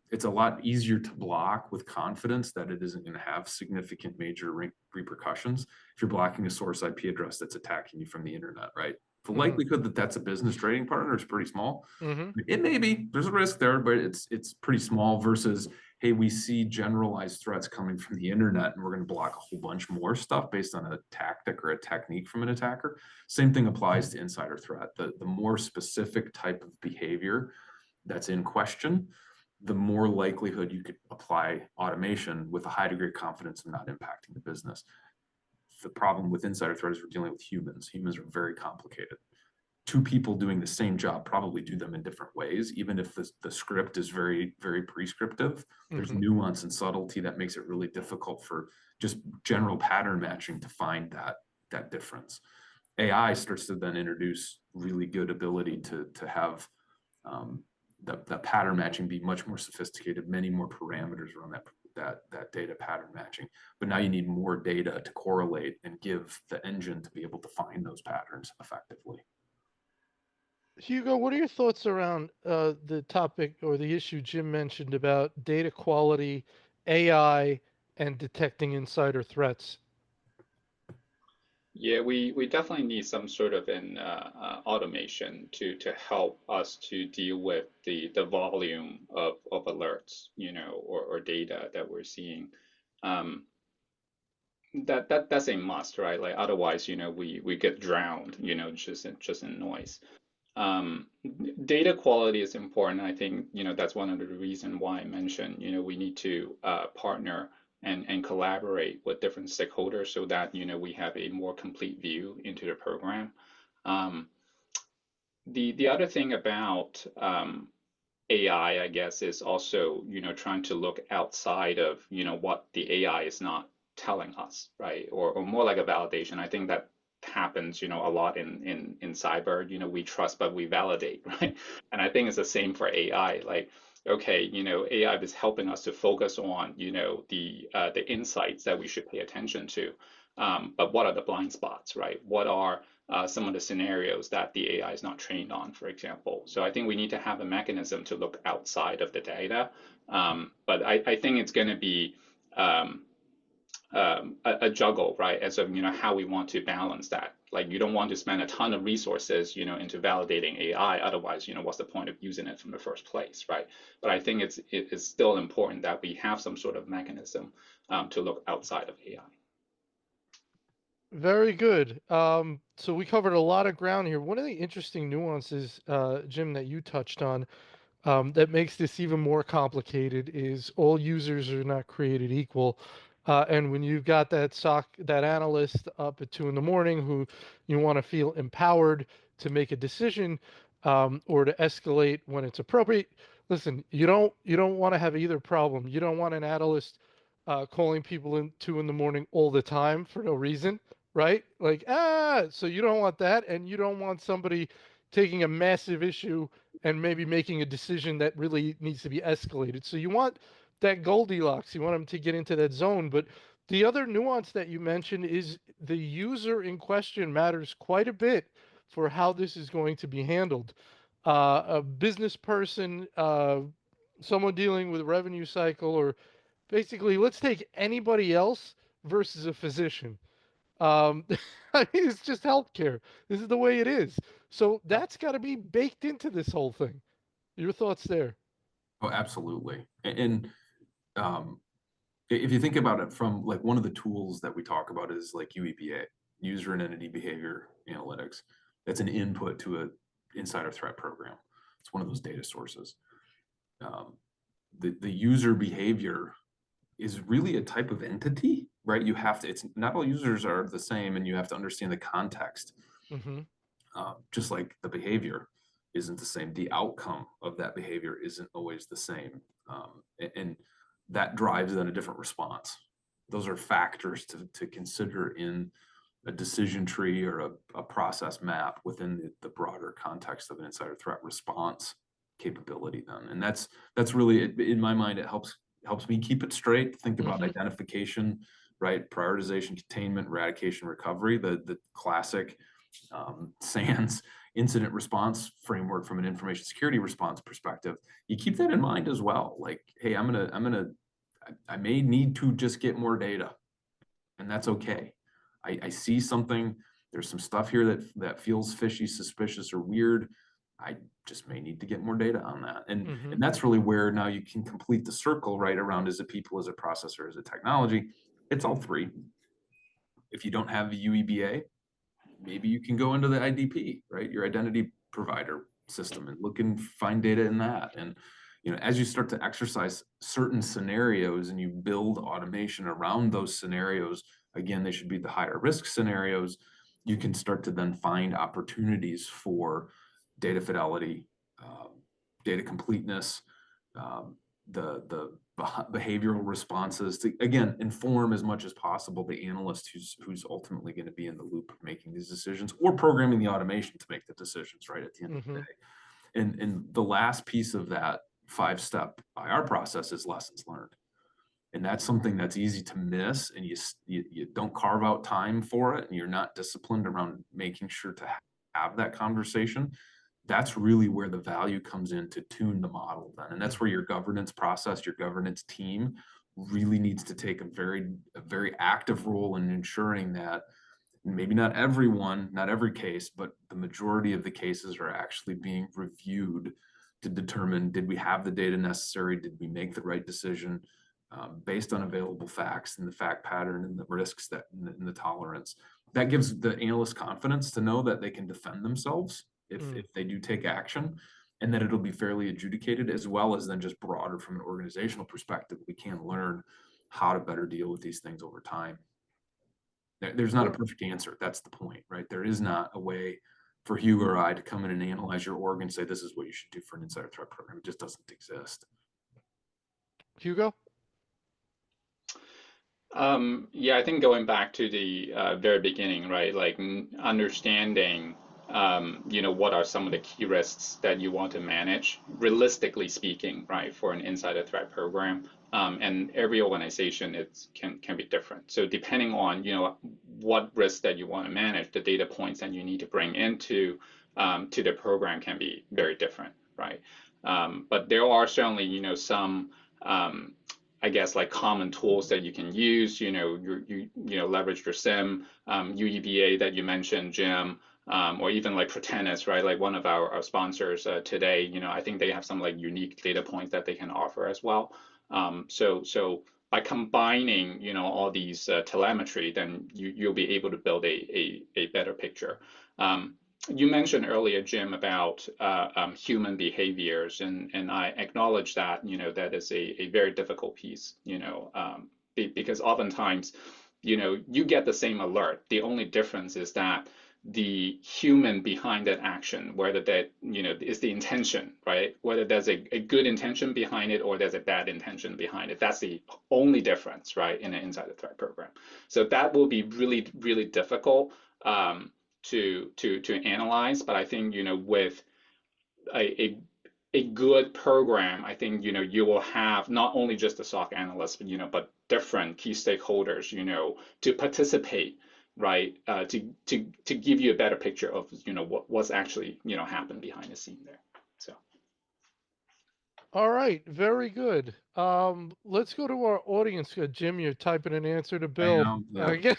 it's a lot easier to block with confidence that it isn't going to have significant major repercussions. If you're blocking a source IP address that's attacking you from the internet, right? The Hmm. likelihood that that's a business trading partner is pretty small. Hmm. It may be, there's a risk there, but it's pretty small versus, hey, we see generalized threats coming from the internet and we're going to block a whole bunch more stuff based on a tactic or a technique from an attacker. Same thing applies to insider threat. The more specific type of behavior that's in question, the more likelihood you could apply automation with a high degree of confidence of not impacting the business. The problem with insider threat is we're dealing with humans. Humans are very complicated. Two people doing the same job probably do them in different ways, even if the script is very, very prescriptive. There's Hmm. nuance and subtlety that makes it really difficult for just general pattern matching to find that difference. AI starts to then introduce really good ability to have that pattern matching be much more sophisticated, many more parameters around that data pattern matching. But now you need more data to correlate and give the engine to be able to find those patterns effectively. Hugo, what are your thoughts around the topic or the issue Jim mentioned about data quality, AI, and detecting insider threats? Yeah, we definitely need some sort of an automation to help us to deal with the volume of alerts, or data that we're seeing. Um, that's a must, right? Like otherwise, we get drowned, just in noise. Um, Data quality is important. I think, that's one of the reasons why I mentioned, we need to partner and collaborate with different stakeholders so that, we have a more complete view into the program. Um, the other thing about AI, I guess, is also, trying to look outside of, what the AI is not telling us, right? Or more like a validation. I think that happens, a lot in cyber. We trust, but we validate, right? And I think it's the same for AI. Like, okay, AI is helping us to focus on, the insights that we should pay attention to. But what are the blind spots, right? What are some of the scenarios that the AI is not trained on, for example. So I think we need to have a mechanism to look outside of the data. But I think it's going to be a juggle, right? As of how we want to balance that. Like you don't want to spend a ton of resources, into validating AI. Otherwise, what's the point of using it from the first place, right? But I think it is still important that we have some sort of mechanism to look outside of AI. Very good. So we covered a lot of ground here. One of the interesting nuances, Jim, that you touched on, that makes this even more complicated is all users are not created equal. And when you've got that analyst up at 2 in the morning who you want to feel empowered to make a decision, or to escalate when it's appropriate, listen, you don't want to have either problem. You don't want an analyst calling people in 2 in the morning all the time for no reason, right? Like, so you don't want that, and you don't want somebody taking a massive issue and maybe making a decision that really needs to be escalated. So you want that Goldilocks. You want them to get into that zone. But the other nuance that you mentioned is the user in question matters quite a bit for how this is going to be handled. A business person, someone dealing with revenue cycle, or basically, let's take anybody else versus a physician. Um, I mean, it's just healthcare. This is the way it is. So that's got to be baked into this whole thing. Your thoughts there? Oh, absolutely. And um, if you think about it from like one of the tools that we talk about is like UEBA, user and entity behavior analytics. That's an input to a insider threat program. It's one of those data sources. Um, the user behavior is really a type of entity, right? You have to, it's not all users are the same, and you have to understand the context. Mm-hmm. Just like the behavior isn't the same, the outcome of that behavior isn't always the same. And that drives then a different response. Those are factors to consider in a decision tree or a process map within the broader context of an insider threat response capability then. And that's really, in my mind, it helps me keep it straight, think about Mm-hmm. identification, right? Prioritization, containment, eradication, recovery, the classic SANS incident response framework from an information security response perspective. You keep that in mind as well. Like, hey, I may need to just get more data, and that's okay. I see something, there's some stuff here that feels fishy, suspicious, or weird. I just may need to get more data on that. And Mm-hmm. that's really where now you can complete the circle right around, is it people, is it processor, is it technology? It's all three. If you don't have the UEBA, maybe you can go into the IDP, right? Your identity provider system, and look and find data in that. And as you start to exercise certain scenarios and you build automation around those scenarios, again, they should be the higher risk scenarios. You can start to then find opportunities for data fidelity, data completeness, um, the behavioral responses to, again, inform as much as possible the analyst who's ultimately going to be in the loop of making these decisions, or programming the automation to make the decisions, right, at the end of the Mm-hmm. day. And the last piece of that 5-step IR process is lessons learned. And that's something that's easy to miss, and you don't carve out time for it, and you're not disciplined around making sure to have that conversation. That's really where the value comes in to tune the model then. And that's where your governance process, your governance team really needs to take a very active role in ensuring that maybe not everyone, not every case, but the majority of the cases are actually being reviewed to determine, did we have the data necessary? Did we make the right decision based on available facts and the fact pattern and the risks and the tolerance? That gives the analyst confidence to know that they can defend themselves if they do take action, and that it'll be fairly adjudicated, as well as then just broader from an organizational perspective. We can learn how to better deal with these things over time. There's not a perfect answer. That's the point, right? There is not a way for Hugo or I to come in and analyze your org and say, this is what you should do for an insider threat program. It just doesn't exist. Hugo? Yeah, I think going back to the very beginning, right? Like understanding, what are some of the key risks that you want to manage, realistically speaking, right, for an insider threat program. And every organization can be different. So depending on, what risks that you want to manage, the data points that you need to bring into to the program can be very different, right? But there are certainly, some I guess like common tools that you can use. Leverage your SIM, UEBA that you mentioned, Jim, or even like Protenis, right? Like one of our sponsors today. I think they have some like unique data points that they can offer as well. So by combining, all these telemetry, then you'll be able to build a better picture. You mentioned earlier, Jim, about human behaviors, and I acknowledge that, that is a very difficult piece, because oftentimes, you get the same alert. The only difference is that the human behind that action, whether that, is the intention, right? Whether there's a good intention behind it or there's a bad intention behind it. That's the only difference, right, in an insider threat program. So that will be really, really difficult. To analyze, but I think with a a good program, I think you will have not only just the SOC analyst, but different key stakeholders, to participate, right, to give you a better picture of what's actually happened behind the scene there. So. All right, very good. Let's go to our audience. Jim, you're typing an answer to I Bill. am, yeah.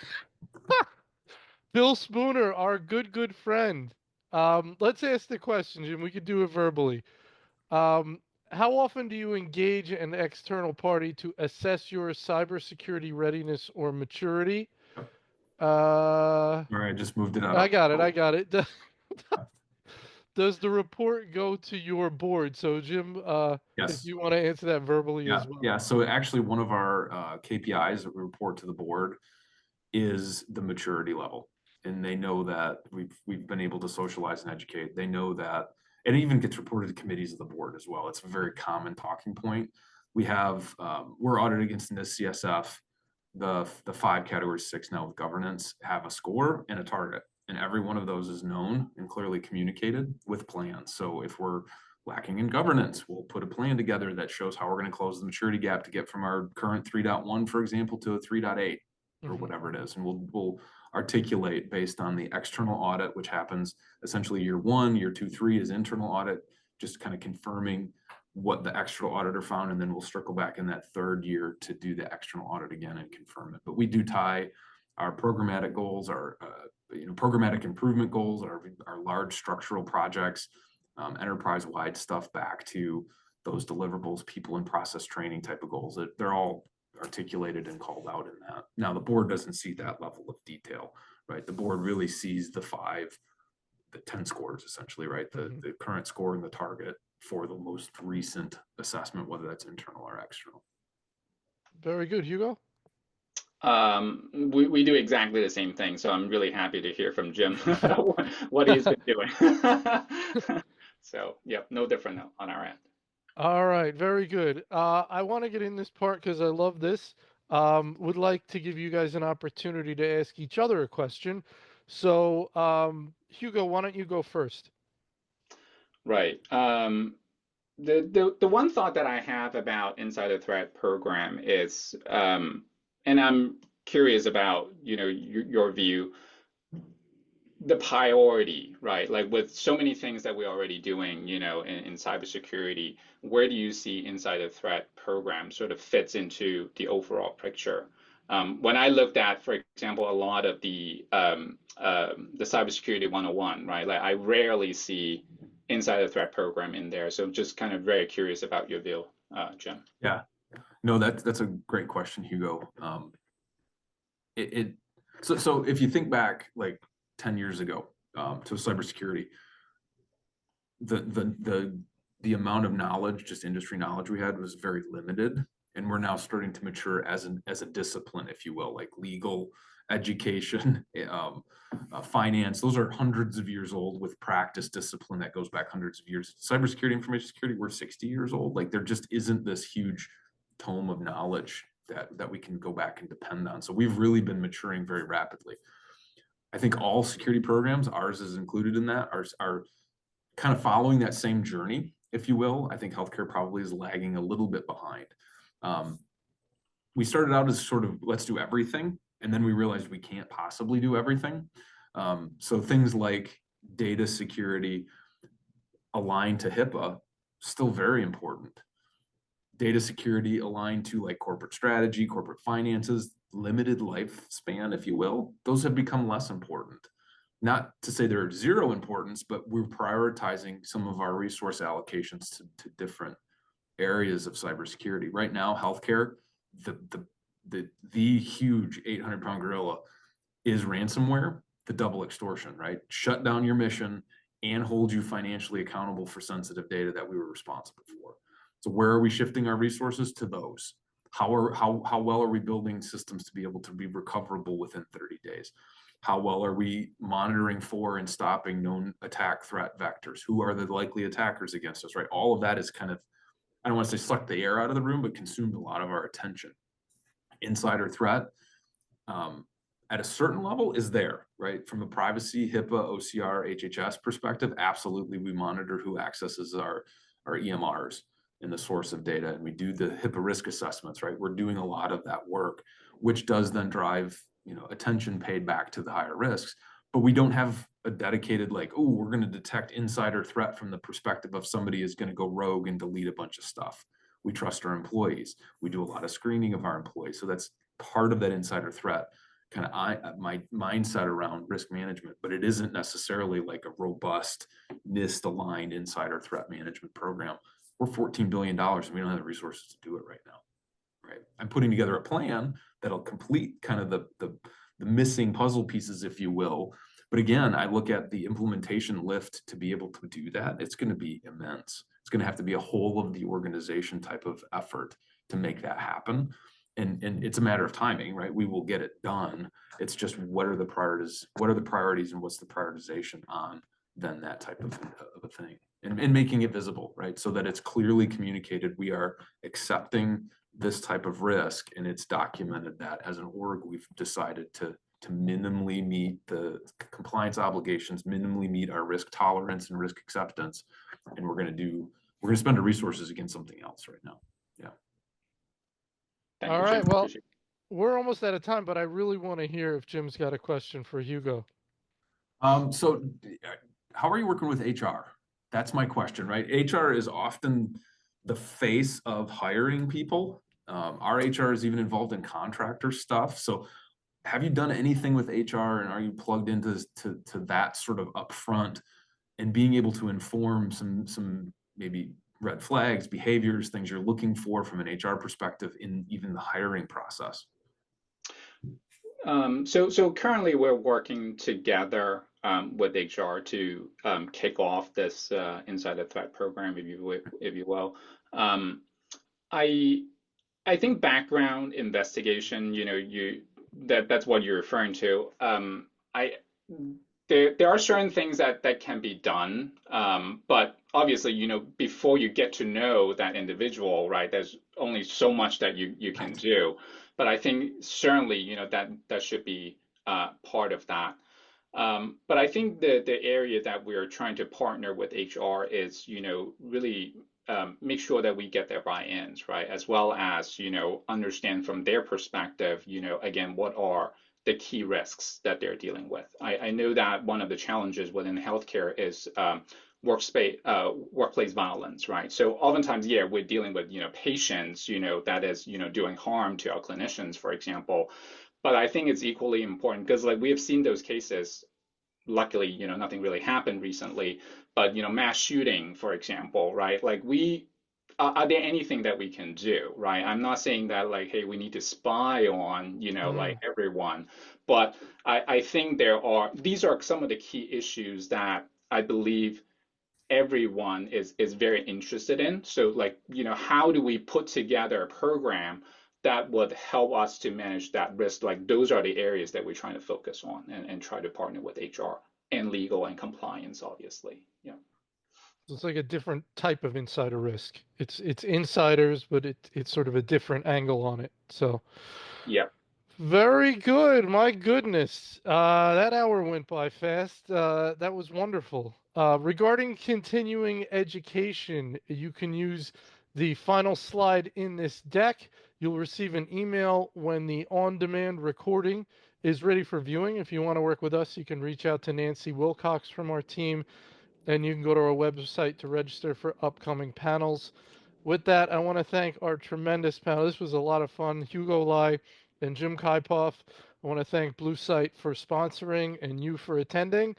Bill Spooner, our good friend. Let's ask the question, Jim. We could do it verbally. Um, how often do you engage an external party to assess your cybersecurity readiness or maturity? All right, just moved it out. I got it. I got it. does the report go to your board? So Jim, if Yes. you want to answer that verbally Yeah. as well. Yeah. So actually, one of our KPIs that we report to the board is the maturity level, and they know that we've been able to socialize and educate. They know that, and it even gets reported to committees of the board as well. It's a very common talking point. We have we're audited against the CSF. The 5 categories, 6 now with governance, have a score and a target, and every one of those is known and clearly communicated with plans. So if we're lacking in governance, we'll put a plan together that shows how we're going to close the maturity gap to get from our current 3.1, for example, to a 3.8 or Mhm. whatever it is. And we'll articulate based on the external audit, which happens essentially year 1, year 2, 3 is internal audit, just kind of confirming what the external auditor found, and then we'll circle back in that 3rd year to do the external audit again and confirm it. But we do tie our programmatic goals, our programmatic improvement goals, our large structural projects, enterprise-wide stuff back to those deliverables, people and process training type of goals. They're all articulated and called out in that. Now, the board doesn't see that level of detail, right? The board really sees the 10 scores essentially, right? Mhm. The current score and the target for the most recent assessment, whether that's internal or external. Very good, Hugo. We do exactly the same thing, so I'm really happy to hear from Jim what he's been doing. So, yep, no different on our end. All right, very good. I want to get in this part because I love this. Would like to give you guys an opportunity to ask each other a question. So, Hugo, why don't you go first? Right. The one thought that I have about Insider Threat program is, and I'm curious about, your view, the priority, right? Like with so many things that we're already doing, in cybersecurity, where do you see Insider Threat program sort of fits into the overall picture? When I looked at, for example, a lot of the cybersecurity 101, right? Like I rarely see Insider Threat program in there. So just kind of very curious about your view, Jim. Yeah, no, that's a great question, Hugo. It, it so if you think back like 10 years ago to cybersecurity, the amount of knowledge, just industry knowledge we had was very limited, and we're now starting to mature as a discipline, if you will, like legal, education, finance. Those are hundreds of years old with practice discipline that goes back hundreds of years. Cybersecurity, information security, we're 60 years old. Like there just isn't this huge tome of knowledge that we can go back and depend on. So we've really been maturing very rapidly. I think all security programs, ours is included in that, are kind of following that same journey, if you will. I think healthcare probably is lagging a little bit behind. We started out as sort of let's do everything, and then we realized we can't possibly do everything. So things like data security aligned to HIPAA, still very important. Data security aligned to like corporate strategy, corporate finances, limited lifespan, if you will, those have become less important. Not to say they're zero importance, but we're prioritizing some of our resource allocations to different areas of cybersecurity. Right now, healthcare, the huge 800-pound gorilla is ransomware, the double extortion, right? Shut down your mission and hold you financially accountable for sensitive data that we were responsible for. So where are we shifting our resources to those? How well are we building systems to be able to be recoverable within 30 days? How well are we monitoring for and stopping known attack threat vectors? Who are the likely attackers against us, right? All of that is kind of, I don't want to say sucked the air out of the room, but consumed a lot of our attention. Insider threat, at a certain level is there, right? From a privacy, HIPAA, OCR, HHS perspective, absolutely we monitor who accesses our EMRs and the source of data, and we do the HIPAA risk assessments, right? We're doing a lot of that work, which does then drive, attention paid back to the higher risks, but we don't have a dedicated like, oh, we're going to detect insider threat from the perspective of somebody is going to go rogue and delete a bunch of stuff. We trust our employees. We do a lot of screening of our employees. So that's part of that insider threat kind of my mindset around risk management, but it isn't necessarily like a robust NIST aligned insider threat management program. We're $14 billion and we don't have the resources to do it right now. Right. I'm putting together a plan that'll complete kind of the missing puzzle pieces, if you will, But again, I look at the implementation lift to be able to do that. It's going to be immense. It's going to have to be a whole of the organization type of effort to make that happen. And it's a matter of timing, right? We will get it done. It's just what are the priorities and what's the prioritization on then that type of a thing, and making it visible, right? So that it's clearly communicated, we are accepting this type of risk, and it's documented that as an org, we've decided to minimally meet the compliance obligations, minimally meet our risk tolerance and risk acceptance. And we're going to spend our resources against something else right now. Yeah. Thank All you, right. Jim. Well, Appreciate we're almost out of time, but I really want to hear if Jim's got a question for Hugo. So how are you working with HR? That's my question, right? HR is often the face of hiring people. Our HR is even involved in contractor stuff. So have you done anything with HR, and are you plugged into that sort of upfront and being able to inform some maybe red flags, behaviors, things you're looking for from an HR perspective in even the hiring process? So currently we're working together with HR to kick off this insider threat program, if you will. Um, I I think background investigation, that's what you're referring to. I there are certain things that can be done, but obviously, before you get to know that individual, right, there's only so much that you can do. But I think certainly, that should be part of that. But I think the area that we're trying to partner with HR is, really make sure that we get their buy-ins, right? As well as, understand from their perspective, again, what are the key risks that they're dealing with. I know that one of the challenges within healthcare is workplace violence, right? So oftentimes, yeah, we're dealing with, patients, that is, doing harm to our clinicians, for example. But I think it's equally important because like we have seen those cases. Luckily, nothing really happened recently, but mass shooting, for example, right? Like are there anything that we can do, right? I'm not saying that like, hey, we need to spy on, like Mm. everyone, but I think these are some of the key issues that I believe everyone is very interested in. So like, how do we put together a program that would help us to manage that risk? Like those are the areas that we're trying to focus on and try to partner with HR and legal and compliance, obviously. Yeah. So it's like a different type of insider risk. It's insiders, but it's sort of a different angle on it. So Yeah. very good. My goodness. That hour went by fast. That was wonderful. Regarding continuing education, you can use the final slide in this deck. You'll receive an email when the on-demand recording is ready for viewing. If you want to work with us, you can reach out to Nancy Wilcox from our team, and you can go to our website to register for upcoming panels. With that, I want to thank our tremendous panel. This was a lot of fun. Hugo Lai and Jim Kaipoff. I want to thank Blue Site for sponsoring and you for attending.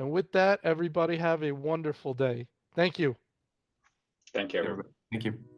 And with that, everybody have a wonderful day. Thank you. Thank you, everyone. Everybody, thank you.